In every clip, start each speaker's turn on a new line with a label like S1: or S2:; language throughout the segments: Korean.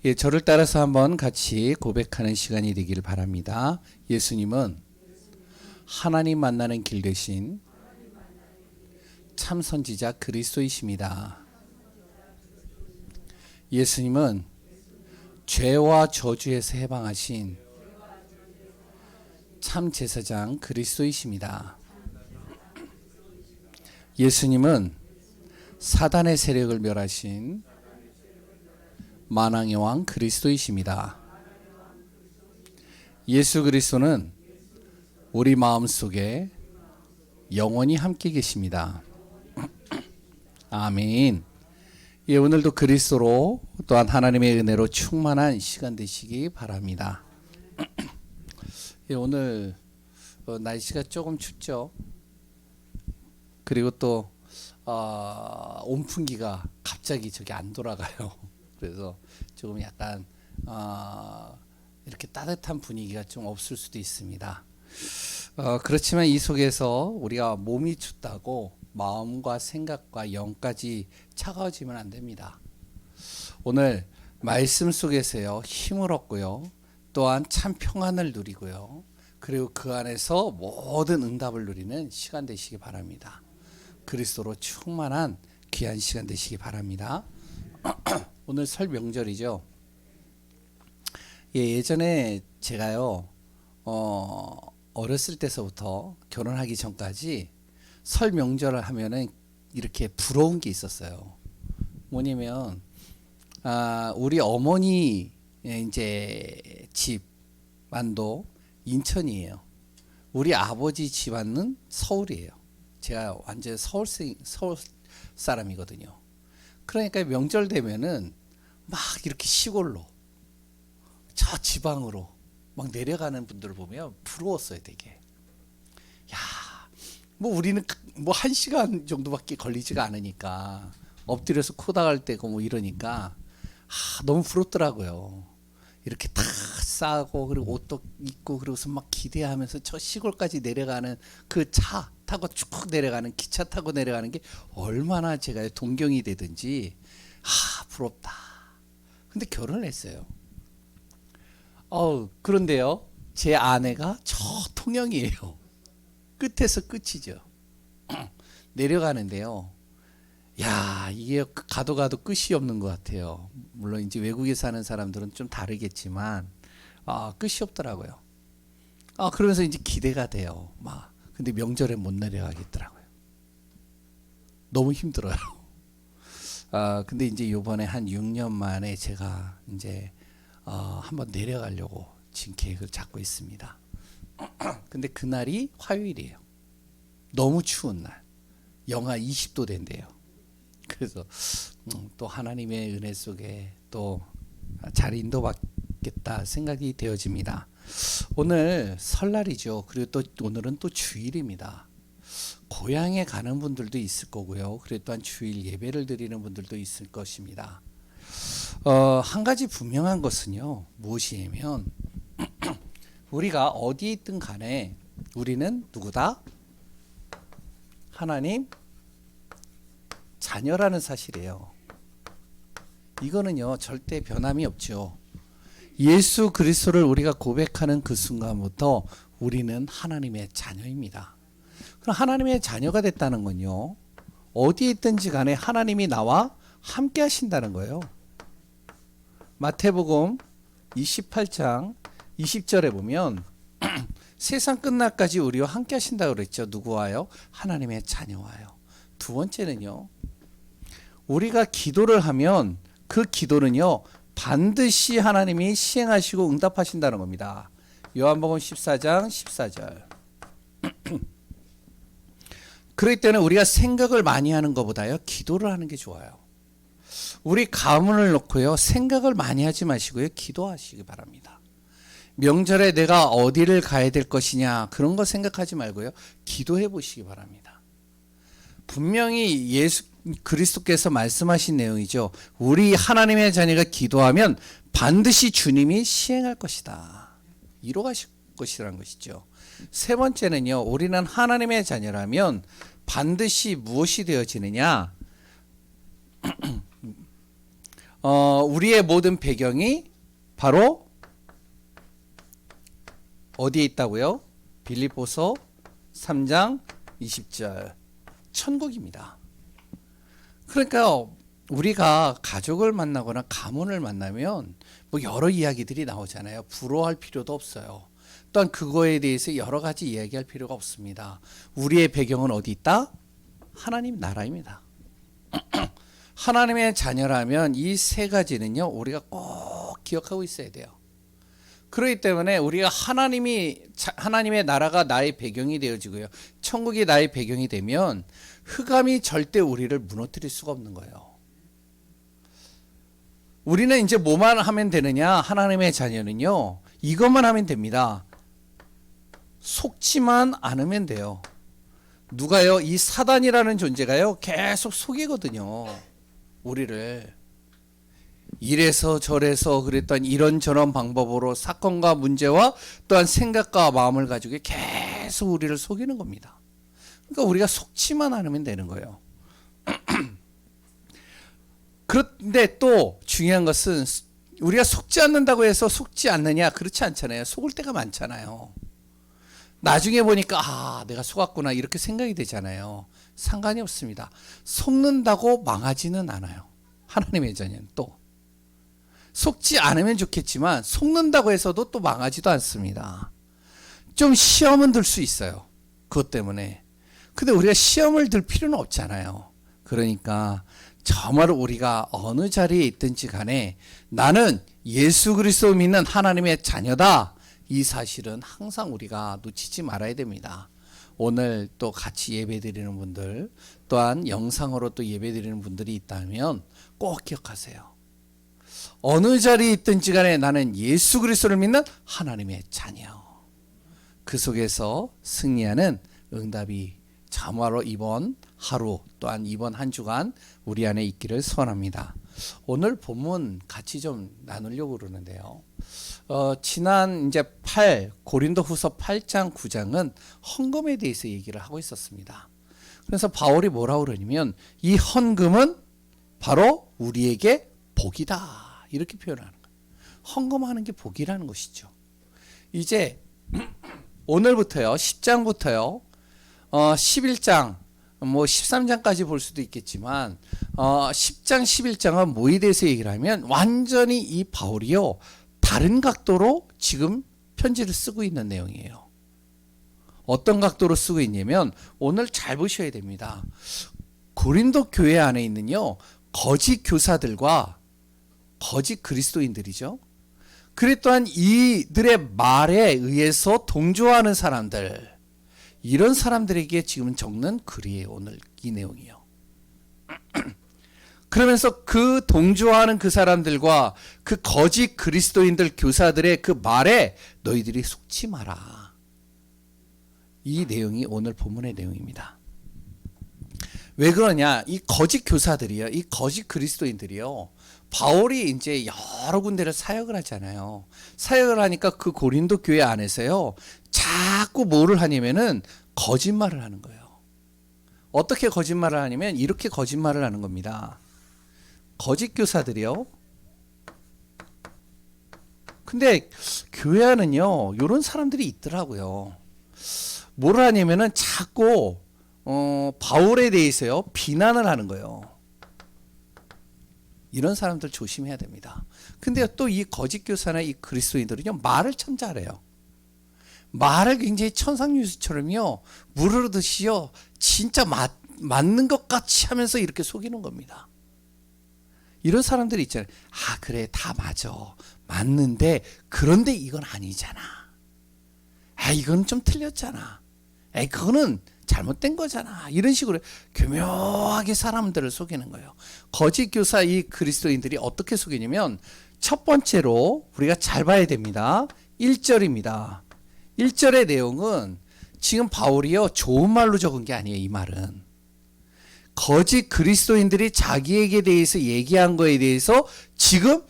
S1: 예, 저를 따라서 한번 같이 고백하는 시간이 되기를 바랍니다. 예수님은 하나님 만나는 길 대신 참 선지자 그리스도이십니다. 예수님은 죄와 저주에서 해방하신 참 제사장 그리스도이십니다. 예수님은 사단의 세력을 멸하신 만왕의 왕 그리스도이십니다. 예수 그리스도는 우리 마음속에 영원히 함께 계십니다. 아멘. 예, 오늘도 그리스도로 또한 하나님의 은혜로 충만한 시간 되시기 바랍니다. 예, 오늘 날씨가 조금 춥죠. 그리고 또 온풍기가 갑자기 저기 안 돌아가요. 그래서 조금 약간 이렇게 따뜻한 분위기가 좀 없을 수도 있습니다. 그렇지만 이 속에서 우리가 몸이 춥다고 마음과 생각과 영까지 차가워지면 안 됩니다. 오늘 말씀 속에서요 힘을 얻고요, 또한 참 평안을 누리고요, 그리고 그 안에서 모든 응답을 누리는 시간 되시기 바랍니다. 그리스도로 충만한 귀한 시간 되시기 바랍니다. 오늘 설 명절이죠. 예, 예전에 제가요 어렸을 때서부터 결혼하기 전까지 설 명절을 하면은 이렇게 부러운 게 있었어요. 뭐냐면 우리 어머니 이제 집안도 인천이에요. 우리 아버지 집안은 서울이에요. 제가 완전 서울 사람이거든요. 그러니까 명절 되면은 막 이렇게 시골로 저 지방으로 막 내려가는 분들을 보면 부러웠어요, 되게. 야, 뭐 우리는 뭐 1시간 정도밖에 걸리지가 않으니까 엎드려서 코다갈 때고 뭐 이러니까 너무 부럽더라고요. 이렇게 다 싸고 그리고 옷도 입고 그러고서 막 기대하면서 저 시골까지 내려가는 그 차 타고 쭉 내려가는, 기차 타고 내려가는 게 얼마나 제가 동경이 되든지 부럽다. 근데 결혼을 했어요. 그런데요, 제 아내가 저 통영이에요. 끝에서 끝이죠. 내려가는데요, 야, 이게 가도 끝이 없는 것 같아요. 물론 이제 외국에 사는 사람들은 좀 다르겠지만 끝이 없더라고요. 그러면서 이제 기대가 돼요. 막 근데 명절에 못 내려가겠더라고요. 너무 힘들어요. 근데 이제 요번에 한 6년 만에 제가 이제 한번 내려가려고 지금 계획을 잡고 있습니다. 근데 그날이 화요일이에요. 너무 추운 날. 영하 20도 된대요. 그래서 또 하나님의 은혜 속에 또 잘 인도받겠다 생각이 되어집니다. 오늘 설날이죠. 그리고 또 오늘은 또 주일입니다. 고향에 가는 분들도 있을 거고요. 그리고 또한 주일 예배를 드리는 분들도 있을 것입니다. 한 가지 분명한 것은요, 무엇이냐면 우리가 어디에 있든 간에 우리는 누구다? 하나님 자녀라는 사실이에요. 이거는요 절대 변함이 없죠. 예수 그리스도를 우리가 고백하는 그 순간부터 우리는 하나님의 자녀입니다. 그럼 하나님의 자녀가 됐다는 건요, 어디에 있든지 간에 하나님이 나와 함께 하신다는 거예요. 마태복음 28장 20절에 보면 세상 끝날까지 우리와 함께 하신다고 그랬죠. 누구와요? 하나님의 자녀와요. 두 번째는요, 우리가 기도를 하면 그 기도는요 반드시 하나님이 시행하시고 응답하신다는 겁니다. 요한복음 14장 14절. 그렇기 때문에 우리가 생각을 많이 하는 것보다요 기도를 하는 게 좋아요. 우리 가문을 놓고요 생각을 많이 하지 마시고요 기도하시기 바랍니다. 명절에 내가 어디를 가야 될 것이냐 그런 거 생각하지 말고요 기도해 보시기 바랍니다. 분명히 예수 그리스도께서 말씀하신 내용이죠. 우리 하나님의 자녀가 기도하면 반드시 주님이 시행할 것이다, 이루어가실 것이라는 것이죠. 세 번째는요, 우리는 하나님의 자녀라면 반드시 무엇이 되어지느냐? 우리의 모든 배경이 바로 어디에 있다고요? 빌립보서 3장 20절 천국입니다. 그러니까 우리가 가족을 만나거나 가문을 만나면 뭐 여러 이야기들이 나오잖아요. 부러워할 필요도 없어요. 또한 그거에 대해서 여러 가지 이야기할 필요가 없습니다. 우리의 배경은 어디 있다? 하나님 나라입니다. 하나님의 자녀라면 이 세 가지는요, 우리가 꼭 기억하고 있어야 돼요. 그렇기 때문에 우리가 하나님의 나라가 나의 배경이 되어지고요, 천국이 나의 배경이 되면 흑암이 절대 우리를 무너뜨릴 수가 없는 거예요. 우리는 이제 뭐만 하면 되느냐? 하나님의 자녀는요, 이것만 하면 됩니다. 속지만 않으면 돼요. 누가요? 이 사단이라는 존재가요, 계속 속이거든요, 우리를. 이래서 저래서 그랬던 이런저런 방법으로 사건과 문제와 또한 생각과 마음을 가지고 계속 우리를 속이는 겁니다. 그러니까 우리가 속지만 않으면 되는 거예요. 그런데 또 중요한 것은 우리가 속지 않는다고 해서 속지 않느냐? 그렇지 않잖아요. 속을 때가 많잖아요. 나중에 보니까 내가 속았구나 이렇게 생각이 되잖아요. 상관이 없습니다. 속는다고 망하지는 않아요. 하나님의 자녀는 또 속지 않으면 좋겠지만 속는다고 해서도 또 망하지도 않습니다. 좀 시험은 들 수 있어요. 그것 때문에. 근데 우리가 시험을 들 필요는 없잖아요. 그러니까 정말 우리가 어느 자리에 있든지 간에 나는 예수 그리스도 믿는 하나님의 자녀다. 이 사실은 항상 우리가 놓치지 말아야 됩니다. 오늘 또 같이 예배드리는 분들, 또한 영상으로 또 예배드리는 분들이 있다면 꼭 기억하세요. 어느 자리에 있든지 간에 나는 예수 그리스도를 믿는 하나님의 자녀. 그 속에서 승리하는 응답이 참으로 이번 하루 또한 이번 한 주간 우리 안에 있기를 소원합니다. 오늘 본문 같이 좀 나누려고 그러는데요. 지난 이제 고린도후서 8장 9장은 헌금에 대해서 얘기를 하고 있었습니다. 그래서 바울이 뭐라고 그러냐면 이 헌금은 바로 우리에게 복이다. 이렇게 표현하는 거예요. 헌금하는 게 복이라는 것이죠. 이제 오늘부터요, 10장부터요, 11장, 뭐 13장까지 볼 수도 있겠지만 10장, 11장은 뭐에 대해서 얘기를 하면 완전히 이 바울이요, 다른 각도로 지금 편지를 쓰고 있는 내용이에요. 어떤 각도로 쓰고 있냐면 오늘 잘 보셔야 됩니다. 고린도 교회 안에 있는요, 거짓 교사들과 거짓 그리스도인들이죠. 그래 또한 이들의 말에 의해서 동조하는 사람들, 이런 사람들에게 지금 적는 글이에요. 오늘 이 내용이요. 그러면서 그 동조하는 그 사람들과 그 거짓 그리스도인들 교사들의 그 말에 너희들이 속지 마라. 이 내용이 오늘 본문의 내용입니다. 왜 그러냐? 이 거짓 교사들이요, 이 거짓 그리스도인들이요, 바울이 이제 여러 군데를 사역을 하잖아요. 사역을 하니까 그 고린도 교회 안에서요, 자꾸 뭐를 하냐면은 거짓말을 하는 거예요. 어떻게 거짓말을 하냐면 이렇게 거짓말을 하는 겁니다. 거짓 교사들이요. 근데 교회 안은요, 이런 사람들이 있더라고요. 뭐를 하냐면은 자꾸 바울에 대해서요, 비난을 하는 거예요. 이런 사람들 조심해야 됩니다. 근데 또 이 거짓 교사나 이 그리스도인들은요, 말을 참 잘해요. 말을 굉장히 천상유수처럼요, 무르르듯이요, 진짜 맞는 것 같이 하면서 이렇게 속이는 겁니다. 이런 사람들이 있잖아요. 그래, 다 맞아. 맞는데, 그런데 이건 아니잖아. 이건 좀 틀렸잖아. 그거는 잘못된 거잖아. 이런 식으로 교묘하게 사람들을 속이는 거예요. 거짓 교사 이 그리스도인들이 어떻게 속이냐면, 첫 번째로 우리가 잘 봐야 됩니다. 1절입니다. 1절의 내용은 지금 바울이요, 좋은 말로 적은 게 아니에요. 이 말은 거짓 그리스도인들이 자기에게 대해서 얘기한 거에 대해서 지금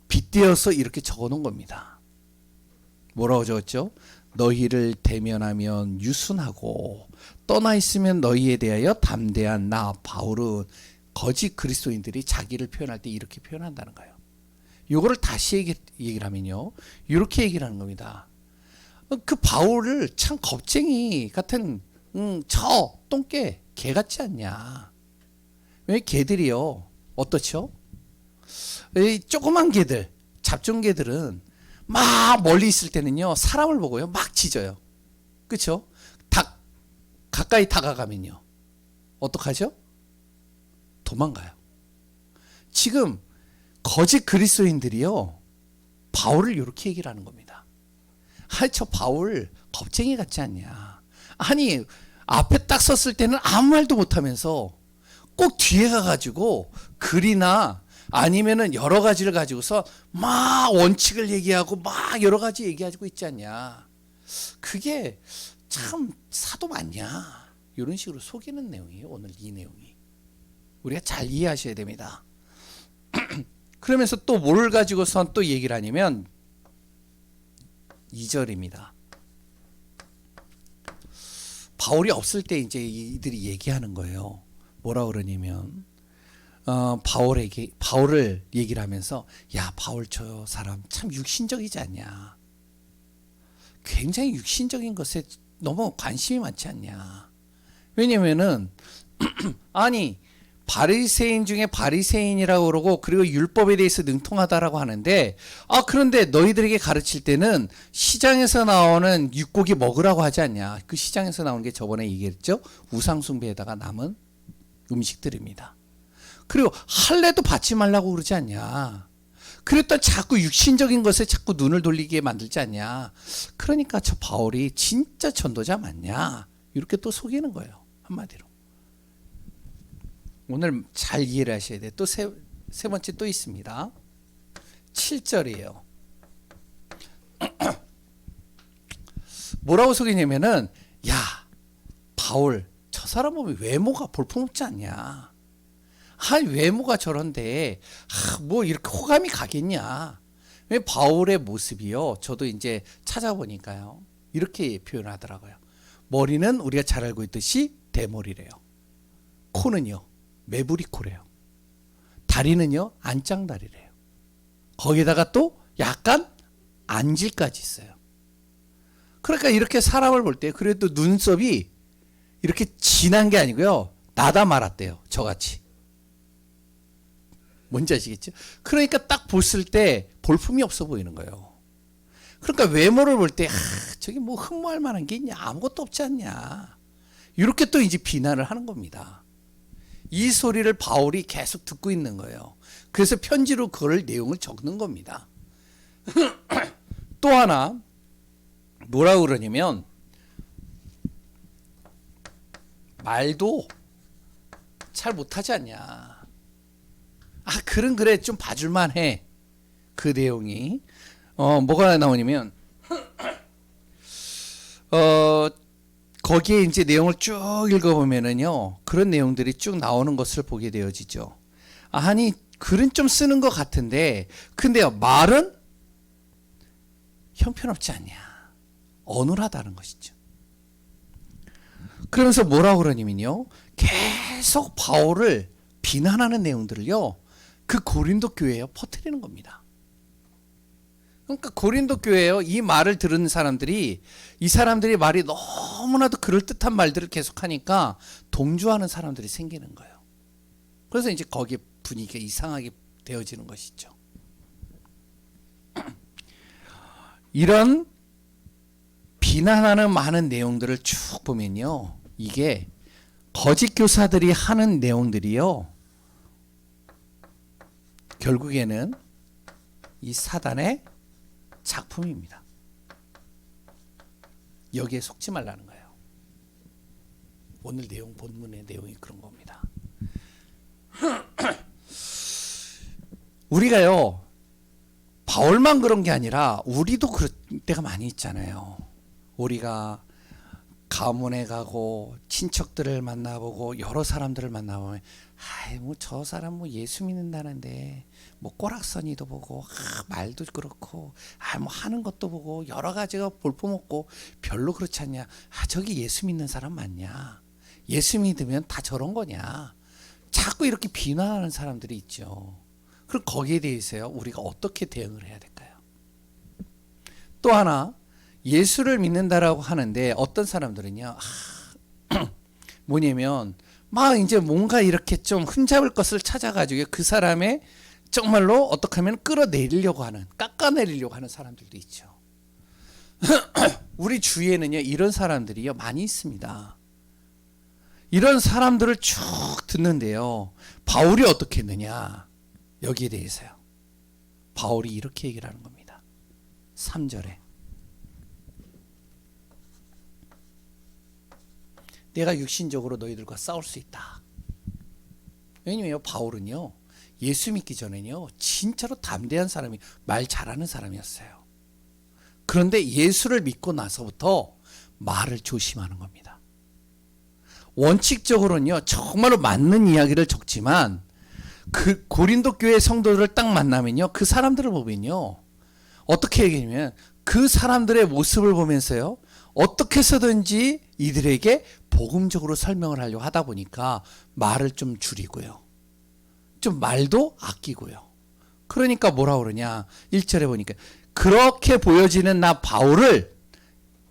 S1: 빗대어서 이렇게 적어놓은 겁니다. 뭐라고 적었죠? 너희를 대면하면 유순하고 떠나 있으면 너희에 대하여 담대한 나 바울은 거짓 그리스도인들이 자기를 표현할 때 이렇게 표현한다는 거예요. 요거를 다시 얘기를 하면요, 이렇게 얘기를 하는 겁니다. 그 바울을 참 겁쟁이 같은 저 똥개 개 같지 않냐. 왜 개들이요 어떻죠? 이 조그만 개들, 잡종개들은 막 멀리 있을 때는요 사람을 보고요 막 짖어요. 그렇죠? 닭 가까이 다가가면요 어떡하죠? 도망가요. 지금 거짓 그리스도인들이요 바울을 이렇게 얘기를 하는 겁니다. 저 바울 겁쟁이 같지 않냐. 아니 앞에 딱 섰을 때는 아무 말도 못하면서 꼭 뒤에 가가지고 글이나 아니면은 여러 가지를 가지고서 막 원칙을 얘기하고 막 여러 가지 얘기하고 있지 않냐. 그게 참 사도 맞냐. 이런 식으로 속이는 내용이에요. 오늘 이 내용이. 우리가 잘 이해하셔야 됩니다. 그러면서 또 뭘 가지고선 또 얘기를 하냐면 2절입니다. 바울이 없을 때 이제 이들이 얘기하는 거예요. 뭐라 그러냐면 바울을 얘기를 하면서 야 바울 저 사람 참 육신적이지 않냐. 굉장히 육신적인 것에 너무 관심이 많지 않냐. 왜냐면은 아니 바리새인 중에 바리새인이라고 그러고 그리고 율법에 대해서 능통하다라고 하는데 그런데 너희들에게 가르칠 때는 시장에서 나오는 육고기 먹으라고 하지 않냐. 그 시장에서 나오는 게 저번에 얘기했죠. 우상숭배에다가 남은 음식들입니다. 그리고 할례도 받지 말라고 그러지 않냐. 그랬더니 자꾸 육신적인 것에 자꾸 눈을 돌리게 만들지 않냐. 그러니까 저 바울이 진짜 전도자 맞냐. 이렇게 또 속이는 거예요. 한마디로. 오늘 잘 이해를 하셔야 돼요. 또 세 번째 또 있습니다. 7절이에요. 뭐라고 속이냐면은 야 바울 저 사람 보면 외모가 볼품없지 않냐. 외모가 저런데 뭐 이렇게 호감이 가겠냐. 왜 바울의 모습이요. 저도 이제 찾아보니까요. 이렇게 표현하더라고요. 머리는 우리가 잘 알고 있듯이 대머리래요. 코는요. 매부리 코래요. 다리는요. 안짱다리래요. 거기다가 또 약간 안질까지 있어요. 그러니까 이렇게 사람을 볼 때 그래도 눈썹이 이렇게 진한 게 아니고요. 나다 말았대요. 저같이. 뭔지 아시겠죠? 그러니까 딱 봤을 때 볼품이 없어 보이는 거예요. 그러니까 외모를 볼 때 저기 뭐 흠모할 만한 게 있냐. 아무것도 없지 않냐. 이렇게 또 이제 비난을 하는 겁니다. 이 소리를 바울이 계속 듣고 있는 거예요. 그래서 편지로 그걸 내용을 적는 겁니다. 또 하나 뭐라고 그러냐면 말도 잘 못하지 않냐. 글은 그래 좀 봐줄만 해. 그 내용이 뭐가 나오냐면 거기에 이제 내용을 쭉 읽어보면은요 그런 내용들이 쭉 나오는 것을 보게 되어지죠. 아니 글은 좀 쓰는 것 같은데 근데요 말은 형편없지 않냐. 어눌하다는 것이죠. 그러면서 뭐라고 그러냐면요 계속 바울을 비난하는 내용들을요 그 고린도 교회에 퍼뜨리는 겁니다. 그러니까 고린도 교회에요 이 말을 들은 사람들이 이 사람들이 말이 너무나도 그럴듯한 말들을 계속하니까 동조하는 사람들이 생기는 거예요. 그래서 이제 거기에 분위기가 이상하게 되어지는 것이죠. 이런 비난하는 많은 내용들을 쭉 보면요 이게 거짓 교사들이 하는 내용들이요 결국에는 이 사단의 작품입니다. 여기에 속지 말라는 거예요. 오늘 내용 본문의 내용이 그런 겁니다. 우리가요 바울만 그런 게 아니라 우리도 그럴 때가 많이 있잖아요. 우리가 가문에 가고 친척들을 만나보고 여러 사람들을 만나보면 뭐 저 사람 뭐 예수 믿는다는데 뭐 꼬락서니도 보고 말도 그렇고 뭐 하는 것도 보고 여러 가지가 볼품없고 별로 그렇지 않냐. 저기 예수 믿는 사람 맞냐. 예수 믿으면 다 저런 거냐. 자꾸 이렇게 비난하는 사람들이 있죠. 그럼 거기에 대해서요, 우리가 어떻게 대응을 해야 될까요? 또 하나, 예수를 믿는다라고 하는데 어떤 사람들은요, 뭐냐면 막 이제 뭔가 이렇게 좀 흠잡을 것을 찾아가지고 그 사람의 정말로 어떻게 하면 끌어내리려고 하는, 깎아내리려고 하는 사람들도 있죠. 우리 주위에는요, 이런 사람들이요 많이 있습니다. 이런 사람들을 쭉 듣는데요, 바울이 어떻게 했느냐, 여기에 대해서요, 바울이 이렇게 얘기를 하는 겁니다. 3절에 내가 육신적으로 너희들과 싸울 수 있다. 왜냐면 바울은요, 예수 믿기 전에는요 진짜로 담대한 사람이, 말 잘하는 사람이었어요. 그런데 예수를 믿고 나서부터 말을 조심하는 겁니다. 원칙적으로는요 정말로 맞는 이야기를 적지만 그 고린도 교회 성도들을 딱 만나면요, 그 사람들을 보면요 어떻게 얘기하냐면 그 사람들의 모습을 보면서요 어떻게 해서든지 이들에게 복음적으로 설명을 하려고 하다 보니까 말을 좀 줄이고요, 좀 말도 아끼고요. 그러니까 뭐라 그러냐, 1절에 보니까 그렇게 보여지는 나 바울을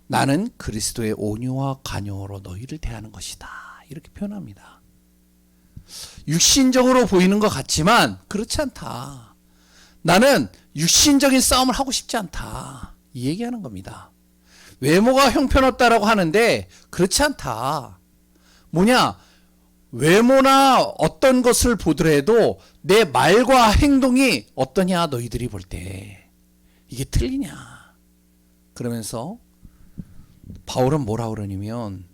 S1: 나는 그리스도의 온유와 간용으로 너희를 대하는 것이다, 이렇게 표현합니다. 육신적으로 보이는 것 같지만 그렇지 않다. 나는 육신적인 싸움을 하고 싶지 않다, 이 얘기하는 겁니다. 외모가 형편없다라고 하는데 그렇지 않다. 뭐냐, 외모나 어떤 것을 보더라도 내 말과 행동이 어떠냐, 너희들이 볼 때 이게 틀리냐. 그러면서 바울은 뭐라 그러냐면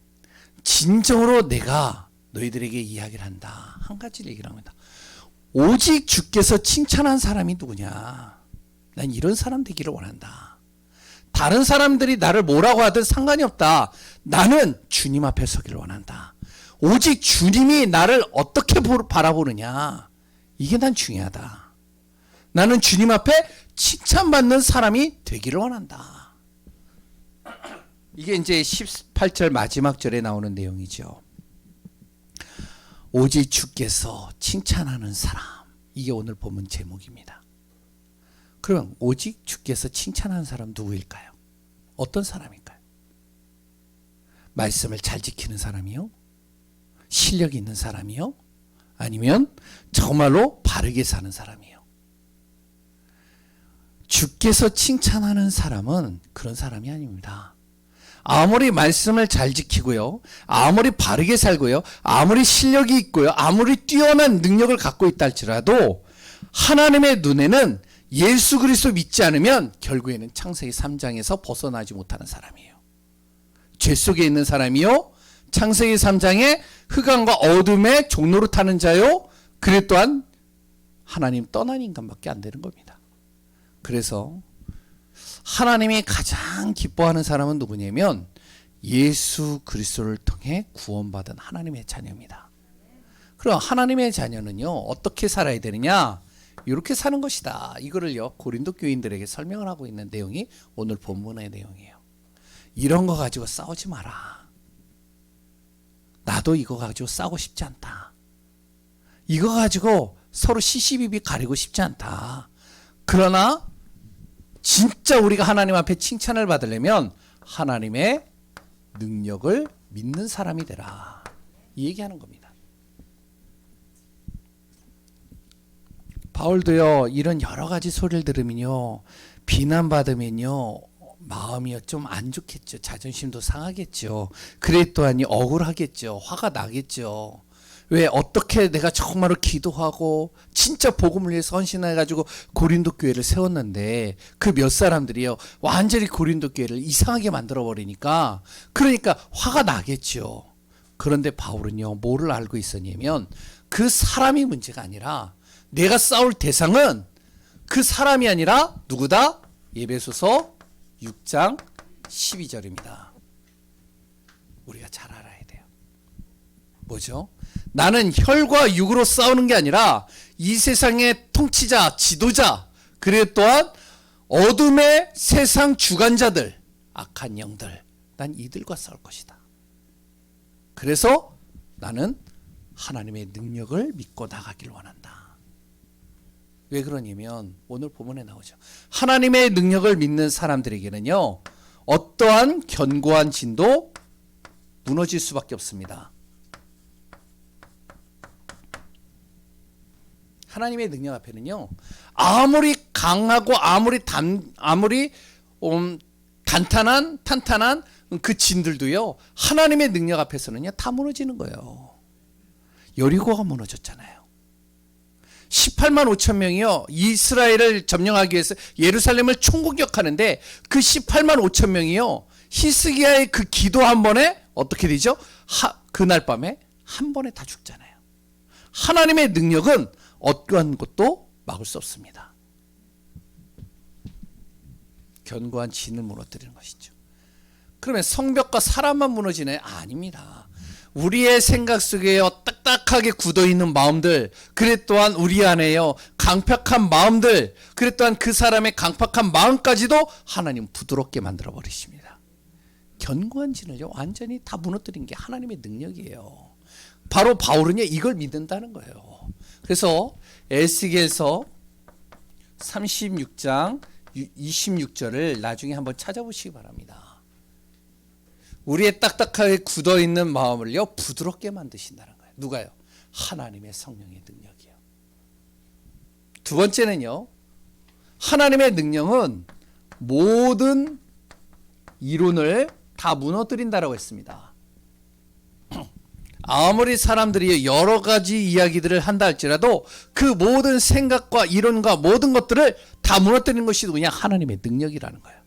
S1: 진정으로 내가 너희들에게 이야기를 한다, 한 가지를 얘기를 합니다. 오직 주께서 칭찬한 사람이 누구냐, 난 이런 사람 되기를 원한다. 다른 사람들이 나를 뭐라고 하든 상관이 없다. 나는 주님 앞에 서기를 원한다. 오직 주님이 나를 어떻게 바라보느냐, 이게 난 중요하다. 나는 주님 앞에 칭찬받는 사람이 되기를 원한다. 이게 이제 18절 마지막 절에 나오는 내용이죠. 오직 주께서 칭찬하는 사람, 이게 오늘 본문 제목입니다. 그러면 오직 주께서 칭찬하는 사람 누구일까요? 어떤 사람일까요? 말씀을 잘 지키는 사람이요? 실력이 있는 사람이요? 아니면 정말로 바르게 사는 사람이요? 주께서 칭찬하는 사람은 그런 사람이 아닙니다. 아무리 말씀을 잘 지키고요, 아무리 바르게 살고요, 아무리 실력이 있고요, 아무리 뛰어난 능력을 갖고 있다 할지라도 하나님의 눈에는 예수 그리스도 믿지 않으면 결국에는 창세기 3장에서 벗어나지 못하는 사람이에요. 죄 속에 있는 사람이요, 창세기 3장에 흑암과 어둠의 종로를 타는 자요, 그래 또한 하나님 떠난 인간밖에 안 되는 겁니다. 그래서 하나님이 가장 기뻐하는 사람은 누구냐면 예수 그리스도를 통해 구원받은 하나님의 자녀입니다. 그럼 하나님의 자녀는요 어떻게 살아야 되느냐, 이렇게 사는 것이다. 이거를요 고린도 교인들에게 설명을 하고 있는 내용이 오늘 본문의 내용이에요. 이런 거 가지고 싸우지 마라. 나도 이거 가지고 싸우고 싶지 않다. 이거 가지고 서로 시시비비 가리고 싶지 않다. 그러나 진짜 우리가 하나님 앞에 칭찬을 받으려면 하나님의 능력을 믿는 사람이 되라, 이 얘기하는 겁니다. 바울도요 이런 여러 가지 소리를 들으면요, 비난받으면요 마음이 좀 안 좋겠죠. 자존심도 상하겠죠. 그래 또한 억울하겠죠. 화가 나겠죠. 왜 어떻게 내가 정말로 기도하고 진짜 복음을 위해서 헌신해가지고 고린도 교회를 세웠는데 그 몇 사람들이요 완전히 고린도 교회를 이상하게 만들어버리니까 그러니까 화가 나겠죠. 그런데 바울은요 뭐를 알고 있었냐면 그 사람이 문제가 아니라 내가 싸울 대상은 그 사람이 아니라 누구다? 에베소서 6장 12절입니다. 우리가 잘 알아야 돼요. 뭐죠? 나는 혈과 육으로 싸우는 게 아니라 이 세상의 통치자, 지도자, 그리고 또한 어둠의 세상 주관자들, 악한 영들, 난 이들과 싸울 것이다. 그래서 나는 하나님의 능력을 믿고 나가길 원한다. 왜 그러냐면 오늘 본문에 나오죠. 하나님의 능력을 믿는 사람들에게는요, 어떠한 견고한 진도 무너질 수밖에 없습니다. 하나님의 능력 앞에는요, 아무리 강하고 아무리 탄탄한 그 진들도요, 하나님의 능력 앞에서는요 다 무너지는 거예요. 여리고가 무너졌잖아요. 18만 5천 명이요 이스라엘을 점령하기 위해서 예루살렘을 총공격하는데, 그 18만 5천 명이요 히스기야의 그 기도 한 번에 어떻게 되죠? 그날 밤에 한 번에 다 죽잖아요. 하나님의 능력은 어떠한 것도 막을 수 없습니다. 견고한 진을 무너뜨리는 것이죠. 그러면 성벽과 사람만 무너지네? 아닙니다. 우리의 생각 속에요 딱딱하게 굳어있는 마음들, 그래 또한 우리 안에요 강팍한 마음들, 그래 또한 그 사람의 강팍한 마음까지도 하나님 부드럽게 만들어 버리십니다. 견고한 진을요 완전히 다 무너뜨린 게 하나님의 능력이에요. 바로 바울은요 이걸 믿는다는 거예요. 그래서 에스겔서 36장 26절을 나중에 한번 찾아보시기 바랍니다. 우리의 딱딱하게 굳어있는 마음을요 부드럽게 만드신다는 거예요. 누가요? 하나님의 성령의 능력이요. 두 번째는요, 하나님의 능력은 모든 이론을 다 무너뜨린다라고 했습니다. 아무리 사람들이 여러 가지 이야기들을 한다 할지라도 그 모든 생각과 이론과 모든 것들을 다 무너뜨리는 것이 그냥 하나님의 능력이라는 거예요.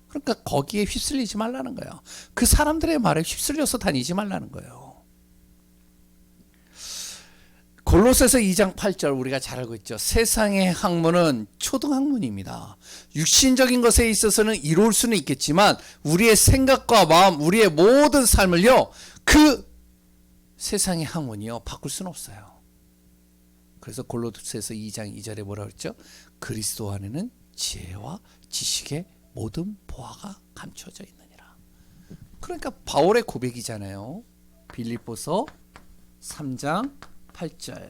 S1: 그러니까 거기에 휩쓸리지 말라는 거예요. 그 사람들의 말에 휩쓸려서 다니지 말라는 거예요. 골로새서 2장 8절 우리가 잘 알고 있죠. 세상의 학문은 초등학문입니다. 육신적인 것에 있어서는 이룰 수는 있겠지만 우리의 생각과 마음, 우리의 모든 삶을요 그 세상의 학문이요 바꿀 수는 없어요. 그래서 골로새서 2장 2절에 뭐라고 했죠? 그리스도 안에는 지혜와 지식의 모든 보화가 감춰져 있느니라. 그러니까 바울의 고백이잖아요. 빌립보서 3장 8절.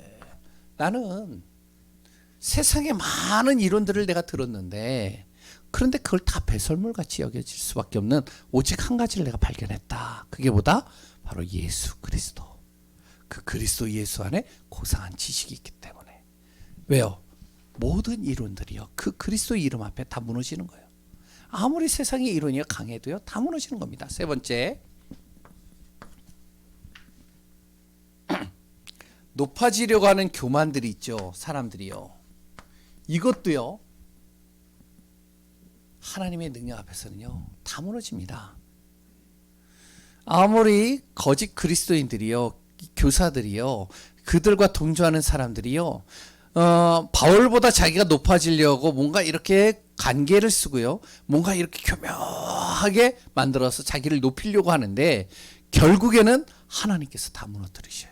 S1: 나는 세상에 많은 이론들을 내가 들었는데, 그런데 그걸 다 배설물같이 여겨질 수밖에 없는 오직 한 가지를 내가 발견했다. 그게 뭐다? 바로 예수 그리스도. 그 그리스도 예수 안에 고상한 지식이 있기 때문에. 왜요? 모든 이론들이요 그 그리스도 이름 앞에 다 무너지는 거예요. 아무리 세상의 이론이 강해도요 다 무너지는 겁니다. 세 번째, 높아지려고 하는 교만들이 있죠. 사람들이요. 이것도요 하나님의 능력 앞에서는요 다 무너집니다. 아무리 거짓 그리스도인들이요, 교사들이요, 그들과 동조하는 사람들이요, 바울보다 자기가 높아지려고 뭔가 이렇게 관계를 쓰고요, 뭔가 이렇게 교묘하게 만들어서 자기를 높이려고 하는데 결국에는 하나님께서 다 무너뜨리셔요.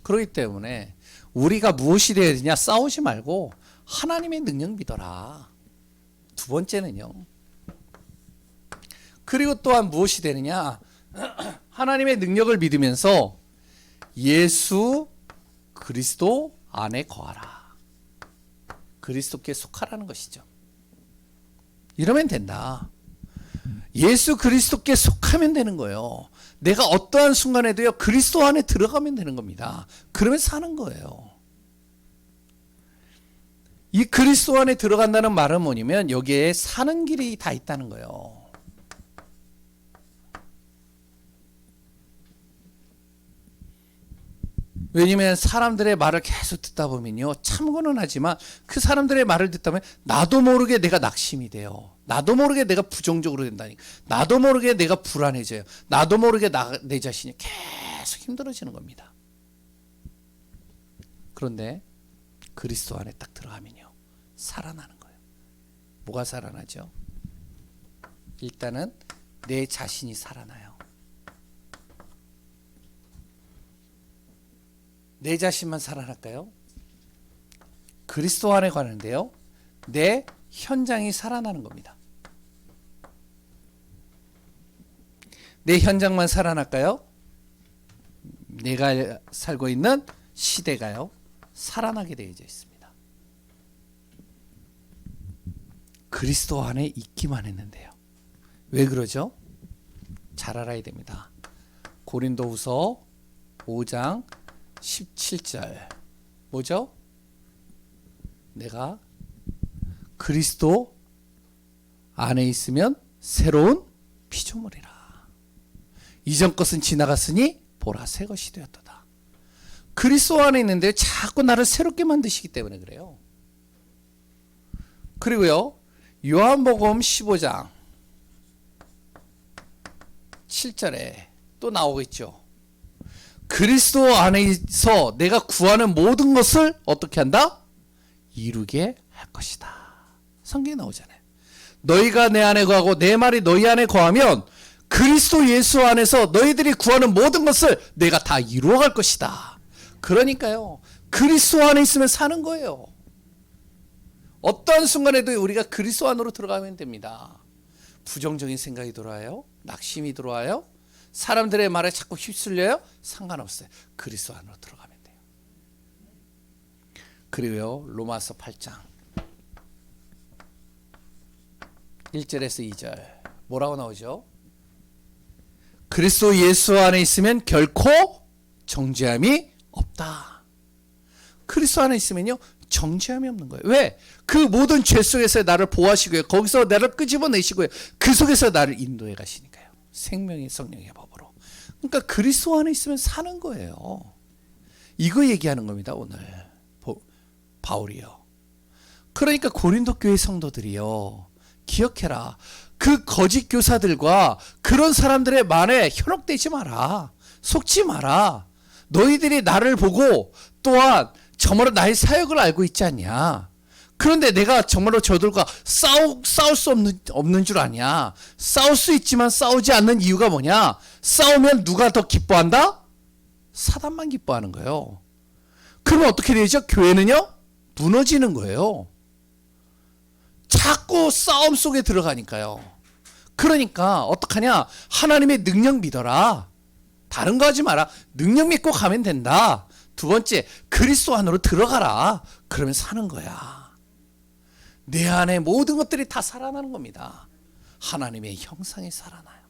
S1: 그렇기 때문에 우리가 무엇이 되어야 되냐? 싸우지 말고 하나님의 능력 믿어라. 두 번째는요, 그리고 또한 무엇이 되느냐? 하나님의 능력을 믿으면서 예수 그리스도 안에 거하라. 그리스도께 속하라는 것이죠. 이러면 된다. 예수 그리스도께 속하면 되는 거예요. 내가 어떠한 순간에도요 그리스도 안에 들어가면 되는 겁니다. 그러면 사는 거예요. 이 그리스도 안에 들어간다는 말은 뭐냐면 여기에 사는 길이 다 있다는 거예요. 왜냐면 사람들의 말을 계속 듣다 보면요 참고는 하지만 그 사람들의 말을 듣다 보면 나도 모르게 내가 낙심이 돼요. 나도 모르게 내가 부정적으로 된다니까. 나도 모르게 내가 불안해져요. 나도 모르게 내 자신이 계속 힘들어지는 겁니다. 그런데 그리스도 안에 딱 들어가면요 살아나는 거예요. 뭐가 살아나죠? 일단은 내 자신이 살아나요. 내 자신만 살아날까요? 그리스도 안에 가는데요 내 현장이 살아나는 겁니다. 내 현장만 살아날까요? 내가 살고 있는 시대가요 살아나게 되어져 있습니다. 그리스도 안에 있기만 했는데요. 왜 그러죠? 잘 알아야 됩니다. 고린도후서 5장 17절 뭐죠? 내가 그리스도 안에 있으면 새로운 피조물이라. 이전 것은 지나갔으니 보라 새 것이 되었도다. 그리스도 안에 있는데 자꾸 나를 새롭게 만드시기 때문에 그래요. 그리고요 요한복음 15장 7절에 또 나오겠죠. 그리스도 안에서 내가 구하는 모든 것을 어떻게 한다? 이루게 할 것이다. 성경에 나오잖아요. 너희가 내 안에 거하고 내 말이 너희 안에 거하면 그리스도 예수 안에서 너희들이 구하는 모든 것을 내가 다 이루어갈 것이다. 그러니까요 그리스도 안에 있으면 사는 거예요. 어떠한 순간에도 우리가 그리스도 안으로 들어가면 됩니다. 부정적인 생각이 들어와요? 낙심이 들어와요? 사람들의 말에 자꾸 휩쓸려요? 상관없어요. 그리스도 안으로 들어가면 돼요. 그리고요 로마서 8장 1절에서 2절 뭐라고 나오죠? 그리스도 예수 안에 있으면 결코 정죄함이 없다. 그리스도 안에 있으면요 정죄함이 없는 거예요. 왜? 그 모든 죄 속에서 나를 보호하시고요 거기서 나를 끄집어내시고요 그 속에서 나를 인도해 가시니까요. 생명의 성령의 법으로. 그러니까 그리스도 안에 있으면 사는 거예요. 이거 얘기하는 겁니다 오늘 바울이요. 그러니까 고린도 교회 성도들이요 기억해라. 그 거짓 교사들과 그런 사람들의 말에 현혹되지 마라. 속지 마라. 너희들이 나를 보고 또한 정말로 나의 사역을 알고 있지 않냐. 그런데 내가 정말로 저들과 싸울 수 없는 줄 아냐. 싸울 수 있지만 싸우지 않는 이유가 뭐냐. 싸우면 누가 더 기뻐한다? 사단만 기뻐하는 거예요. 그러면 어떻게 되죠? 교회는요 무너지는 거예요. 자꾸 싸움 속에 들어가니까요. 그러니까 어떡하냐. 하나님의 능력 믿어라. 다른 거 하지 마라. 능력 믿고 가면 된다. 두 번째 그리스도 안으로 들어가라. 그러면 사는 거야. 내 안에 모든 것들이 다 살아나는 겁니다. 하나님의 형상이 살아나요.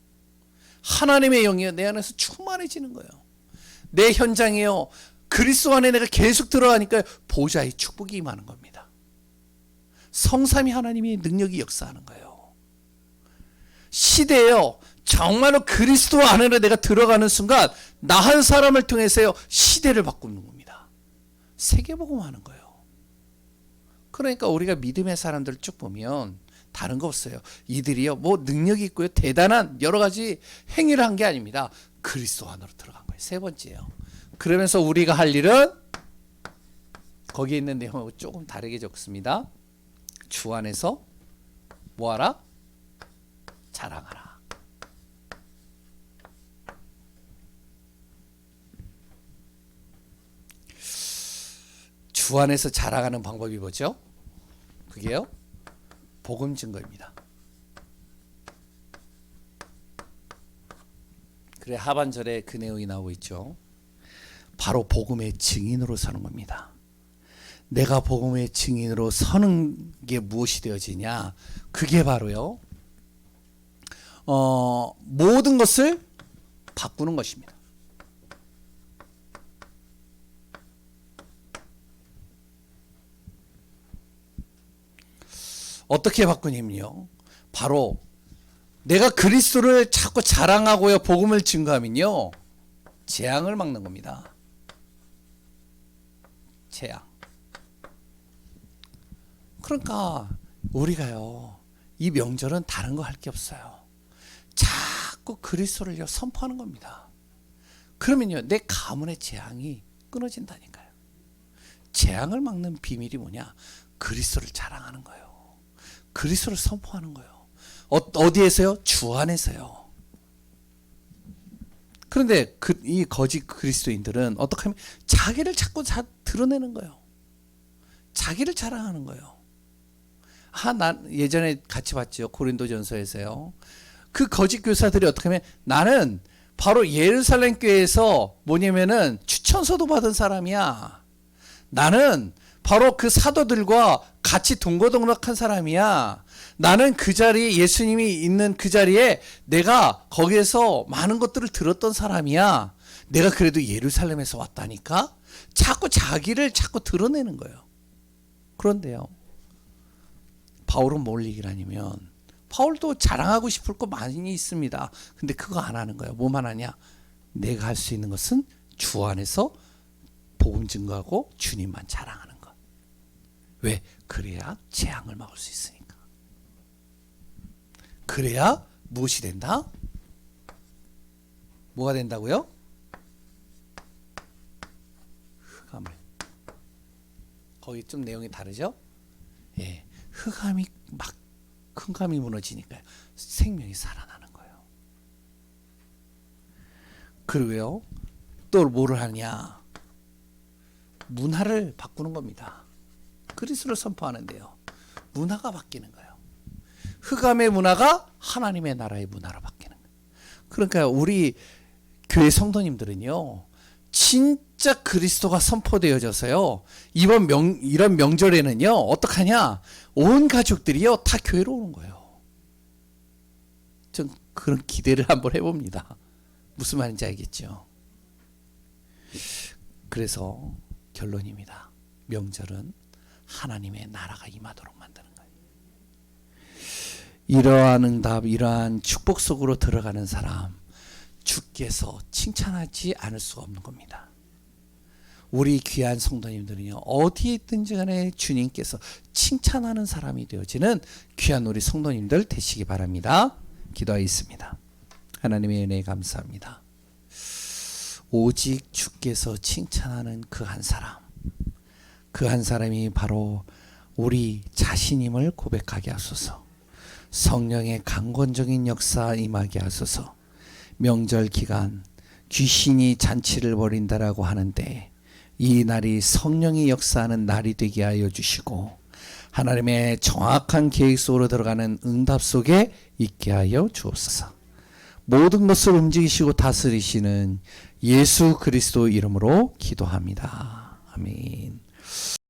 S1: 하나님의 영이 내 안에서 충만해지는 거예요. 내 현장이요 그리스도 안에 내가 계속 들어가니까 보좌의 축복이 임하는 겁니다. 성삼위 하나님의 능력이 역사하는 거예요. 시대에요 정말로 그리스도 안으로 내가 들어가는 순간 나 한 사람을 통해서요 시대를 바꾸는 겁니다. 세계복음하는 거예요. 그러니까 우리가 믿음의 사람들을 쭉 보면 다른 거 없어요. 이들이요 뭐 능력이 있고요 대단한 여러 가지 행위를 한 게 아닙니다. 그리스도 안으로 들어간 거예요. 세 번째예요. 그러면서 우리가 할 일은 거기에 있는 내용하고 조금 다르게 적습니다. 주 안에서 뭐하라? 자랑하라. 주 안에서 자랑하는 방법이 뭐죠? 그게요 복음 증거입니다. 그래 하반절에 그 내용이 나오고 있죠. 바로 복음의 증인으로 서는 겁니다. 내가 복음의 증인으로 서는 게 무엇이 되어지냐? 그게 바로요 모든 것을 바꾸는 것입니다. 어떻게 바꾸냐면요 바로 내가 그리스도를 자꾸 자랑하고요 복음을 증거하면요 재앙을 막는 겁니다. 재앙. 그러니까 우리가요 이 명절은 다른 거 할 게 없어요. 자꾸 그리스도를 선포하는 겁니다. 그러면요 내 가문의 재앙이 끊어진다니까요. 재앙을 막는 비밀이 뭐냐? 그리스도를 자랑하는 거예요. 그리스도를 선포하는 거예요. 어디에서요? 주 안에서요. 그런데 이 거짓 그리스도인들은 어떻게 하면 자기를 자꾸 드러내는 거예요. 자기를 자랑하는 거예요. 난 예전에 같이 봤죠. 고린도전서에서요. 그 거짓 교사들이 어떻게 하면 나는 바로 예루살렘 교회에서 뭐냐면은 추천서도 받은 사람이야. 나는 바로 그 사도들과 같이 동거동락한 사람이야. 나는 그 자리에, 예수님이 있는 그 자리에 내가 거기에서 많은 것들을 들었던 사람이야. 내가 그래도 예루살렘에서 왔다니까? 자꾸 자기를 자꾸 드러내는 거예요. 그런데요, 바울은 뭘 얘기를 하냐면, 바울도 자랑하고 싶을 거 많이 있습니다. 근데 그거 안 하는 거예요. 뭐만 하냐? 내가 할 수 있는 것은 주 안에서 복음 증거하고 주님만 자랑하는 것. 왜? 그래야 재앙을 막을 수 있으니까. 그래야 무엇이 된다? 뭐가 된다고요? 흑암을. 거기 좀 내용이 다르죠? 예, 흑암이 막 흑암이 무너지니까 생명이 살아나는 거예요. 그리고요, 또 뭐를 하냐? 문화를 바꾸는 겁니다. 그리스도를 선포하는데요, 문화가 바뀌는 거예요. 흑암의 문화가 하나님의 나라의 문화로 바뀌는 거예요. 그러니까 우리 교회 성도님들은요, 진짜 그리스도가 선포되어져서요, 이런 명절에는요, 어떡하냐? 온 가족들이요, 다 교회로 오는 거예요. 전 그런 기대를 한번 해봅니다. 무슨 말인지 알겠죠? 그래서 결론입니다. 명절은 하나님의 나라가 임하도록 만드는 거예요. 이러한 응답, 이러한 축복 속으로 들어가는 사람, 주께서 칭찬하지 않을 수가 없는 겁니다. 우리 귀한 성도님들은요, 어디에 있든지 간에 주님께서 칭찬하는 사람이 되어지는 귀한 우리 성도님들 되시기 바랍니다. 기도하겠습니다. 하나님의 은혜에 감사합니다. 오직 주께서 칭찬하는 그 한 사람, 그 한 사람이 바로 우리 자신임을 고백하게 하소서. 성령의 강권적인 역사 임하게 하소서. 명절 기간 귀신이 잔치를 벌인다라고 하는데 이 날이 성령이 역사하는 날이 되게 하여 주시고, 하나님의 정확한 계획 속으로 들어가는 응답 속에 있게 하여 주옵소서. 모든 것을 움직이시고 다스리시는 예수 그리스도 이름으로 기도합니다. 아멘.